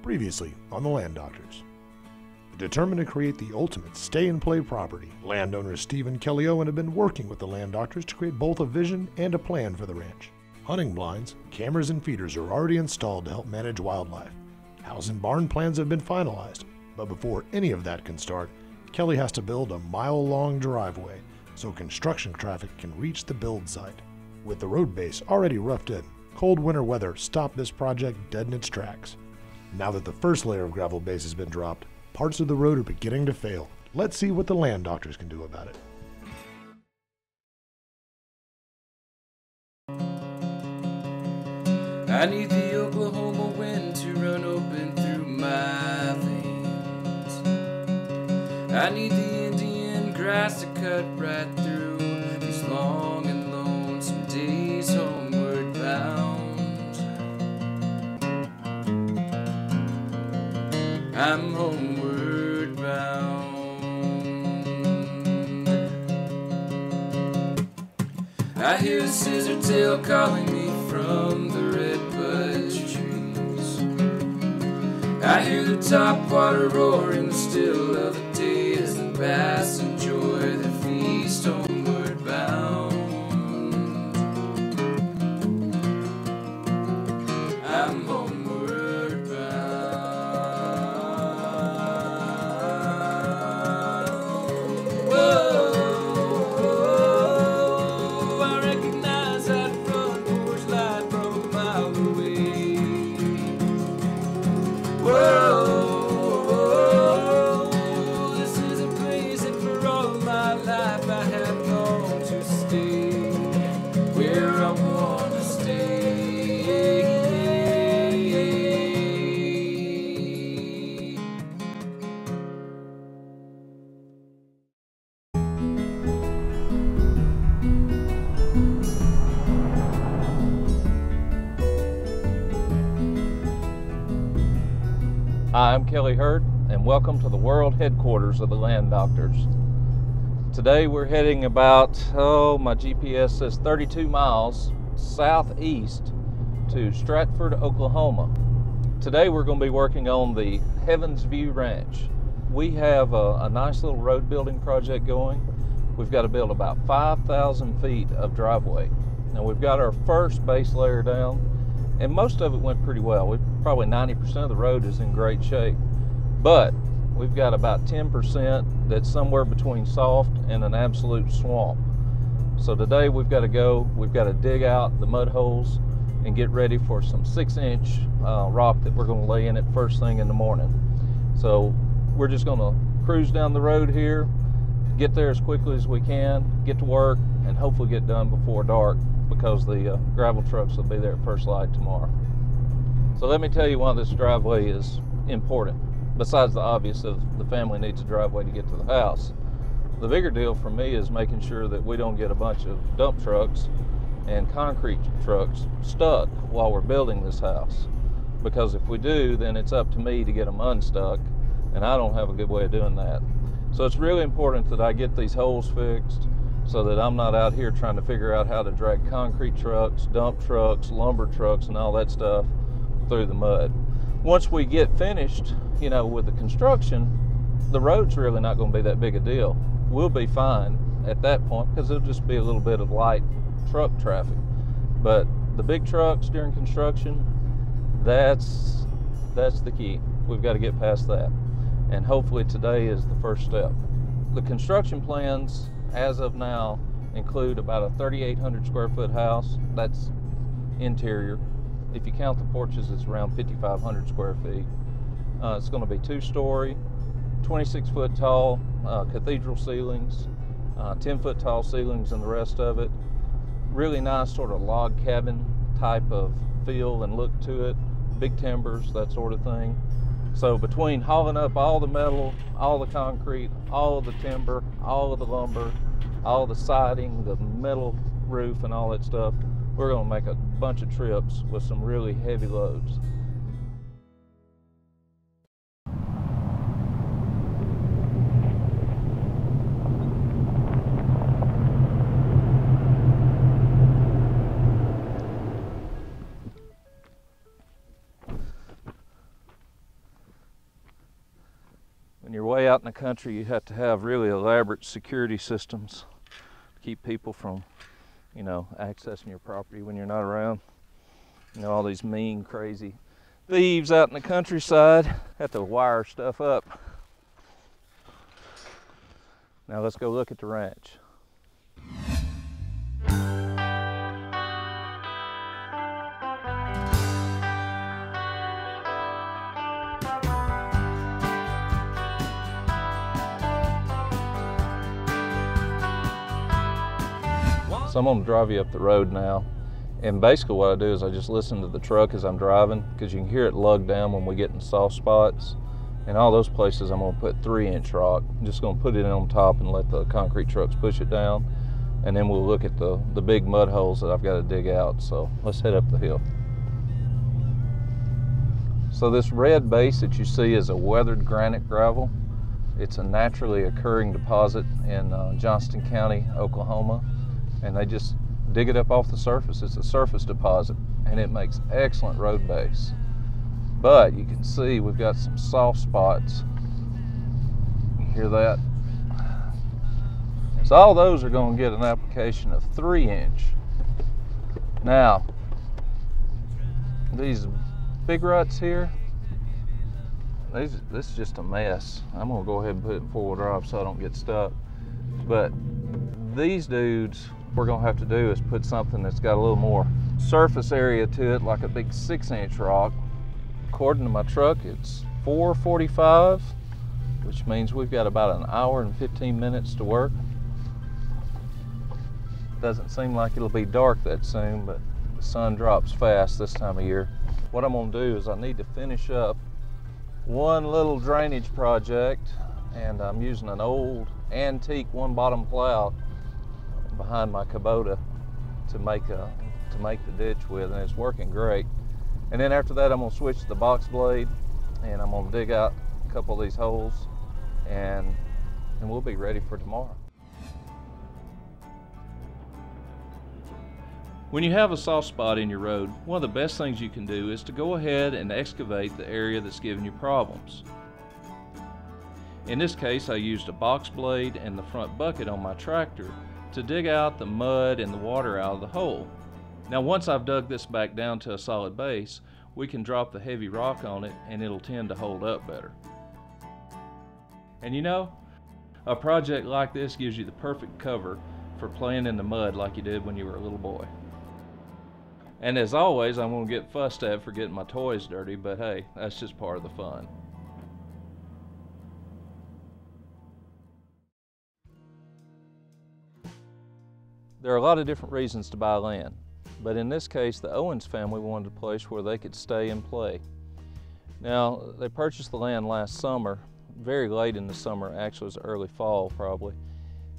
Previously on the Land Doctors. Determined to create the ultimate stay-and-play property, landowners Steve and Kelly Owen have been working with the Land Doctors to create both a vision and a plan for the ranch. Hunting blinds, cameras, and feeders are already installed to help manage wildlife. House and barn plans have been finalized, but before any of that can start, Kelly has to build a mile-long driveway so construction traffic can reach the build site. With the road base already roughed in, cold winter weather stopped this project dead in its tracks. Now that the first layer of gravel base has been dropped, parts of the road are beginning to fail. Let's see what the Land Doctors can do about it. I need the Oklahoma wind to run open through my veins. I need the Indian grass to cut right through these long and lonesome days homeward bound. I'm homeward bound. I hear the scissor tail calling me from the redbud trees. I hear the topwater roar in the still of the day as the bass enjoy their feast homeward bound. I'm homeward bound. Whoa, I recognize that front porch light from a mile away. Whoa, this is a place that for all my life I have longed to stay, where I want to stay. Hi, I'm Kelly Hurd, and welcome to the world headquarters of the Land Doctors. Today we're heading about, my GPS says 32 miles southeast to Stratford, Oklahoma. Today we're going to be working on the Heavens View Ranch. We have a nice little road building project going. We've got to build about 5,000 feet of driveway. Now we've got our first base layer down, and most of it went pretty well. Probably 90% of the road is in great shape, but we've got about 10% that's somewhere between soft and an absolute swamp. So today we've got to dig out the mud holes and get ready for some 6-inch rock that we're going to lay in it first thing in the morning. So we're just going to cruise down the road here, get there as quickly as we can, get to work, and hopefully get done before dark, because the gravel trucks will be there at first light tomorrow. So let me tell you why this driveway is important, besides the obvious of the family needs a driveway to get to the house. The bigger deal for me is making sure that we don't get a bunch of dump trucks and concrete trucks stuck while we're building this house. Because if we do, then it's up to me to get them unstuck, and I don't have a good way of doing that. So it's really important that I get these holes fixed so that I'm not out here trying to figure out how to drag concrete trucks, dump trucks, lumber trucks, and all that stuff through the mud. Once we get finished, with the construction, the road's really not going to be that big a deal. We'll be fine at that point because it'll just be a little bit of light truck traffic. But the big trucks during construction, that's the key. We've got to get past that. And hopefully today is the first step. The construction plans as of now include about a 3,800 square foot house. That's interior. If you count the porches, it's around 5,500 square feet. It's going to be 2-story, 26 foot tall cathedral ceilings, 10 foot tall ceilings and the rest of it. Really nice sort of log cabin type of feel and look to it. Big timbers, that sort of thing. So between hauling up all the metal, all the concrete, all of the timber, all of the lumber, all the siding, the metal roof and all that stuff, we're going to make a bunch of trips with some really heavy loads. you're way out in the country, you have to have really elaborate security systems to keep people from, you know, accessing your property when you're not around. You know, all these mean, crazy thieves out in the countryside have to wire stuff up. Now let's go look at the ranch. So I'm gonna drive you up the road now. And basically what I do is I just listen to the truck as I'm driving, because you can hear it lug down when we get in soft spots. And all those places I'm gonna put 3-inch rock. I'm just gonna put it on top and let the concrete trucks push it down. And then we'll look at the big mud holes that I've got to dig out. So let's head up the hill. So this red base that you see is a weathered granite gravel. It's a naturally occurring deposit in Johnston County, Oklahoma. And they just dig it up off the surface. It's a surface deposit, and it makes excellent road base. But you can see we've got some soft spots. You hear that? So all those are going to get an application of 3-inch. Now, these big ruts here, this is just a mess. I'm going to go ahead and put it in 4-wheel drive so I don't get stuck. But these dudes, we're going to have to do is put something that's got a little more surface area to it, like a big 6-inch rock. According to my truck, it's 4:45, which means we've got about an hour and 15 minutes to work. Doesn't seem like it'll be dark that soon, but the sun drops fast this time of year. What I'm going to do is I need to finish up one little drainage project, and I'm using an old antique one-bottom plow behind my Kubota to make the ditch with, and it's working great. And then after that, I'm going to switch to the box blade, and I'm going to dig out a couple of these holes, and we'll be ready for tomorrow. When you have a soft spot in your road, one of the best things you can do is to go ahead and excavate the area that's giving you problems. In this case, I used a box blade and the front bucket on my tractor to dig out the mud and the water out of the hole. Now once I've dug this back down to a solid base, we can drop the heavy rock on it and it'll tend to hold up better. And you know, a project like this gives you the perfect cover for playing in the mud like you did when you were a little boy. And as always, I'm going to get fussed at for getting my toys dirty, but hey, that's just part of the fun. There are a lot of different reasons to buy land, but in this case, the Owens family wanted a place where they could stay and play. Now, they purchased the land last summer, very late in the summer, actually it was early fall probably,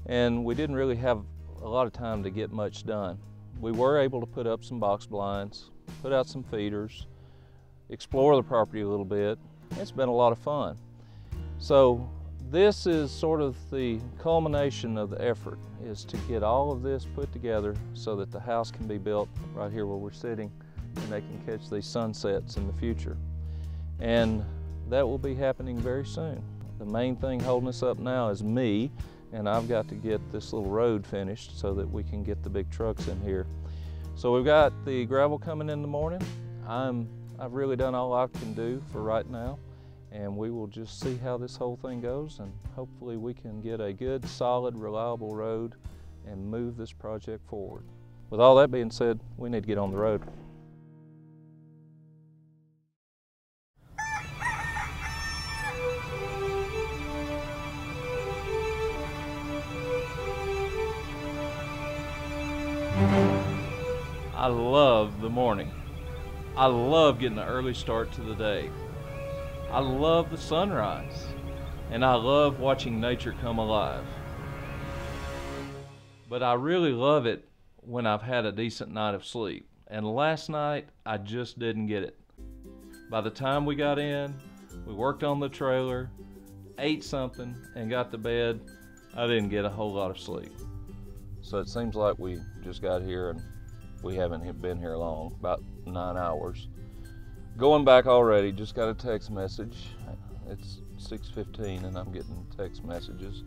and we didn't really have a lot of time to get much done. We were able to put up some box blinds, put out some feeders, explore the property a little bit. It's been a lot of fun. So this is sort of the culmination of the effort, is to get all of this put together so that the house can be built right here where we're sitting, and they can catch these sunsets in the future. And that will be happening very soon. The main thing holding us up now is me, and I've got to get this little road finished so that we can get the big trucks in here. So we've got the gravel coming in the morning. I've really done all I can do for right now, and we will just see how this whole thing goes, and hopefully we can get a good, solid, reliable road and move this project forward. With all that being said, we need to get on the road. I love the morning. I love getting an early start to the day. I love the sunrise, and I love watching nature come alive. But I really love it when I've had a decent night of sleep. And last night, I just didn't get it. By the time we got in, we worked on the trailer, ate something, and got to bed, I didn't get a whole lot of sleep. So it seems like we just got here and we haven't been here long, about 9 hours. Going back already, just got a text message. It's 6:15 and I'm getting text messages.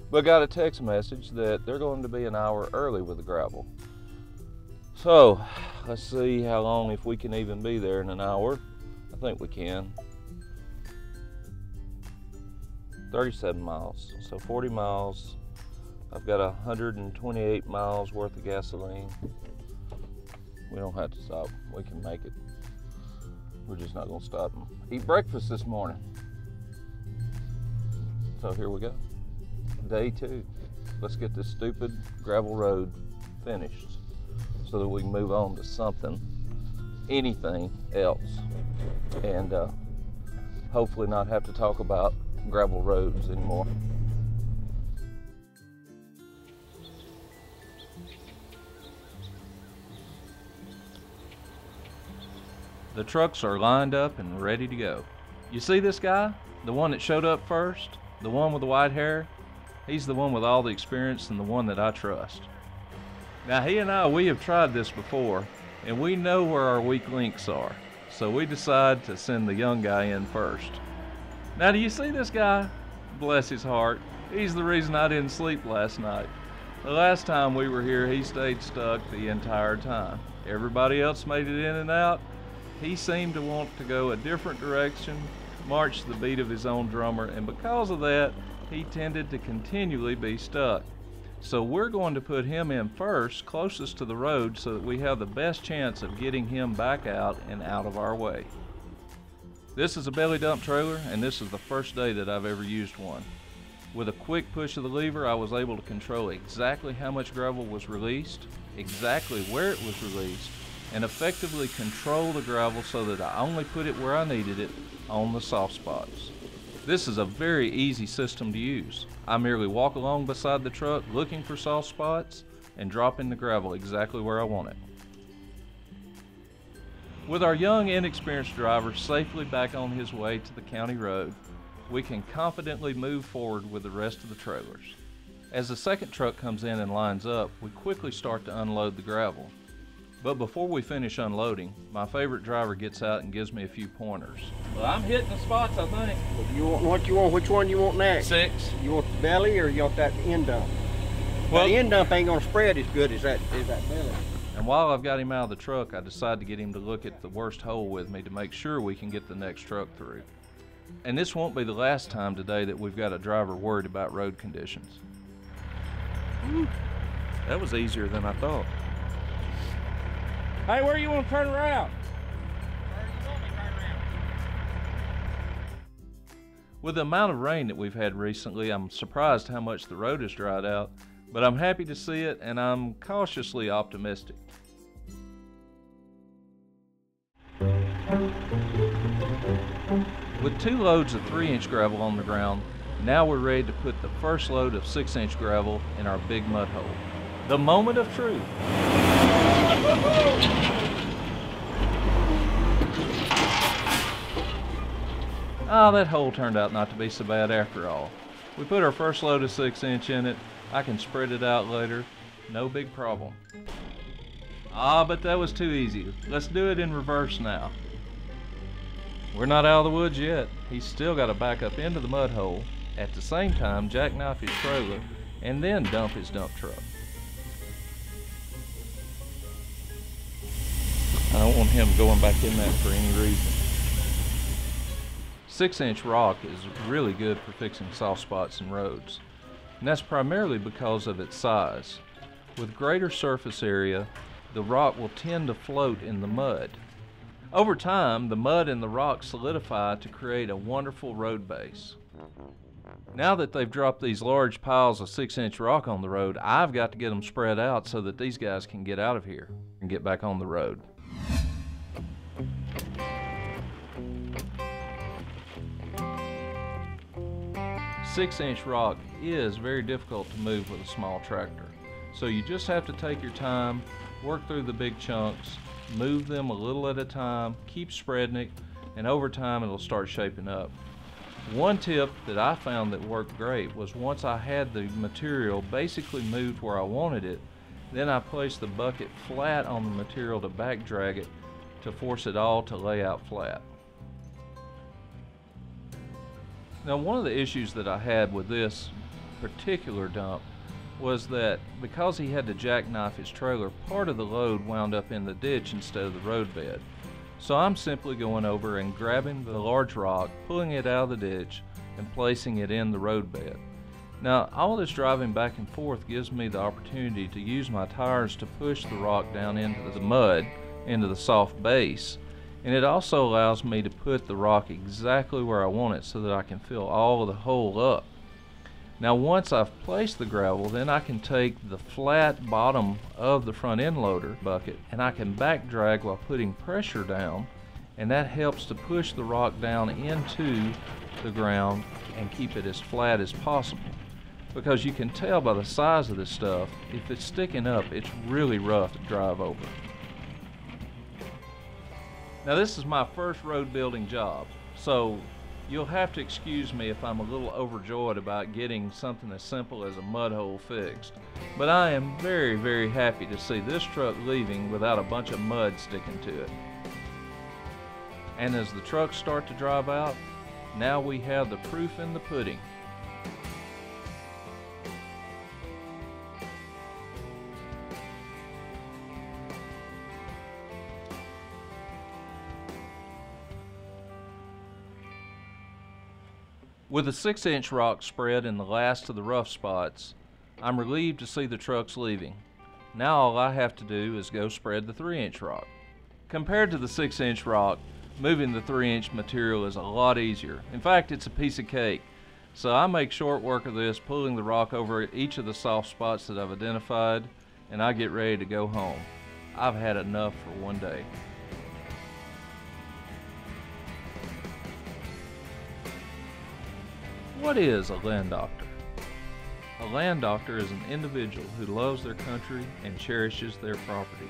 But got a text message that they're going to be an hour early with the gravel. So, let's see how long, if we can even be there in an hour. I think we can. 37 miles, so 40 miles. I've got 128 miles worth of gasoline. We don't have to stop, we can make it. We're just not gonna stop and eat breakfast this morning. So here we go, day 2. Let's get this stupid gravel road finished so that we can move on to something, anything else, and hopefully not have to talk about gravel roads anymore. The trucks are lined up and ready to go. You see this guy? The one that showed up first? The one with the white hair? He's the one with all the experience and the one that I trust. Now he and I, we have tried this before and we know where our weak links are. So we decide to send the young guy in first. Now do you see this guy? Bless his heart. He's the reason I didn't sleep last night. The last time we were here, he stayed stuck the entire time. Everybody else made it in and out. He seemed to want to go a different direction, march the beat of his own drummer, and because of that, he tended to continually be stuck. So we're going to put him in first, closest to the road, so that we have the best chance of getting him back out and out of our way. This is a belly dump trailer, and this is the first day that I've ever used one. With a quick push of the lever, I was able to control exactly how much gravel was released, exactly where it was released, and effectively control the gravel so that I only put it where I needed it, on the soft spots. This is a very easy system to use. I merely walk along beside the truck looking for soft spots and dropping the gravel exactly where I want it. With our young, inexperienced driver safely back on his way to the county road, we can confidently move forward with the rest of the trailers. As the second truck comes in and lines up, we quickly start to unload the gravel. But before we finish unloading, my favorite driver gets out and gives me a few pointers. Well, I'm hitting the spots, I think. You want what you want? Which one you want next? 6. You want the belly or you want that end dump? Well, the end dump ain't gonna spread as good as that belly. And while I've got him out of the truck, I decide to get him to look at the worst hole with me to make sure we can get the next truck through. And this won't be the last time today that we've got a driver worried about road conditions. Whew, that was easier than I thought. Hey, where you want to turn around? Where you want me to turn around? With the amount of rain that we've had recently, I'm surprised how much the road has dried out, but I'm happy to see it and I'm cautiously optimistic. With 2 loads of 3-inch gravel on the ground, now we're ready to put the first load of 6-inch gravel in our big mud hole. The moment of truth. Oh, that hole turned out not to be so bad after all. We put our first load of 6-inch in it. I can spread it out later. No big problem. Ah, but that was too easy. Let's do it in reverse now. We're not out of the woods yet. He's still got to back up into the mud hole, at the same time jackknife his trailer, and then dump his dump truck. I don't want him going back in that for any reason. 6-inch rock is really good for fixing soft spots in roads, and that's primarily because of its size. With greater surface area, the rock will tend to float in the mud. Over time, the mud and the rock solidify to create a wonderful road base. Now that they've dropped these large piles of 6-inch rock on the road, I've got to get them spread out so that these guys can get out of here and get back on the road. Six-inch rock is very difficult to move with a small tractor. So you just have to take your time, work through the big chunks, move them a little at a time, keep spreading it, and over time it'll start shaping up. One tip that I found that worked great was once I had the material basically moved where I wanted it, then I placed the bucket flat on the material to back drag it to force it all to lay out flat. Now, one of the issues that I had with this particular dump was that because he had to jackknife his trailer, part of the load wound up in the ditch instead of the roadbed. So I'm simply going over and grabbing the large rock, pulling it out of the ditch, and placing it in the roadbed. Now, all this driving back and forth gives me the opportunity to use my tires to push the rock down into the mud, into the soft base, and it also allows me to put the rock exactly where I want it so that I can fill all of the hole up. Now, once I've placed the gravel, then I can take the flat bottom of the front end loader bucket and I can back drag while putting pressure down, and that helps to push the rock down into the ground and keep it as flat as possible. Because you can tell by the size of this stuff, if it's sticking up, it's really rough to drive over. Now, this is my first road building job, so you'll have to excuse me if I'm a little overjoyed about getting something as simple as a mud hole fixed. But I am very, very happy to see this truck leaving without a bunch of mud sticking to it. And as the trucks start to drive out, now we have the proof in the pudding. With the 6-inch rock spread in the last of the rough spots, I'm relieved to see the trucks leaving. Now all I have to do is go spread the 3-inch rock. Compared to the 6-inch rock, moving the 3-inch material is a lot easier. In fact, it's a piece of cake. So I make short work of this, pulling the rock over each of the soft spots that I've identified, and I get ready to go home. I've had enough for one day. What is a land doctor? A land doctor is an individual who loves their country and cherishes their property.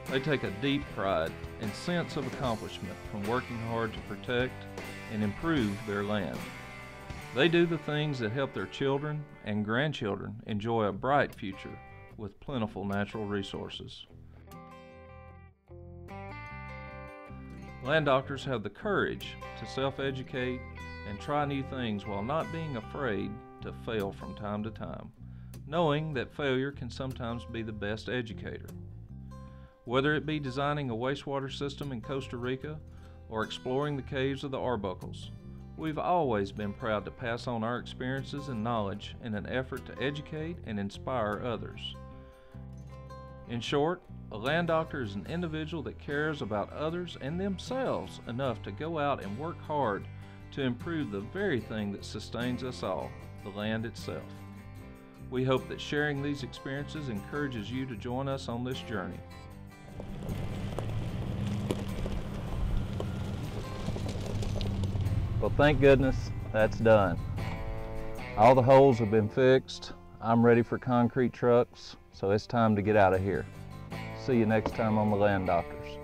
They take a deep pride and sense of accomplishment from working hard to protect and improve their land. They do the things that help their children and grandchildren enjoy a bright future with plentiful natural resources. Land doctors have the courage to self-educate and try new things while not being afraid to fail from time to time, knowing that failure can sometimes be the best educator. Whether it be designing a wastewater system in Costa Rica or exploring the caves of the Arbuckles, we've always been proud to pass on our experiences and knowledge in an effort to educate and inspire others. In short, a land doctor is an individual that cares about others and themselves enough to go out and work hard to improve the very thing that sustains us all, the land itself. We hope that sharing these experiences encourages you to join us on this journey. Well, thank goodness that's done. All the holes have been fixed. I'm ready for concrete trucks, so it's time to get out of here. See you next time on the Land Doctors.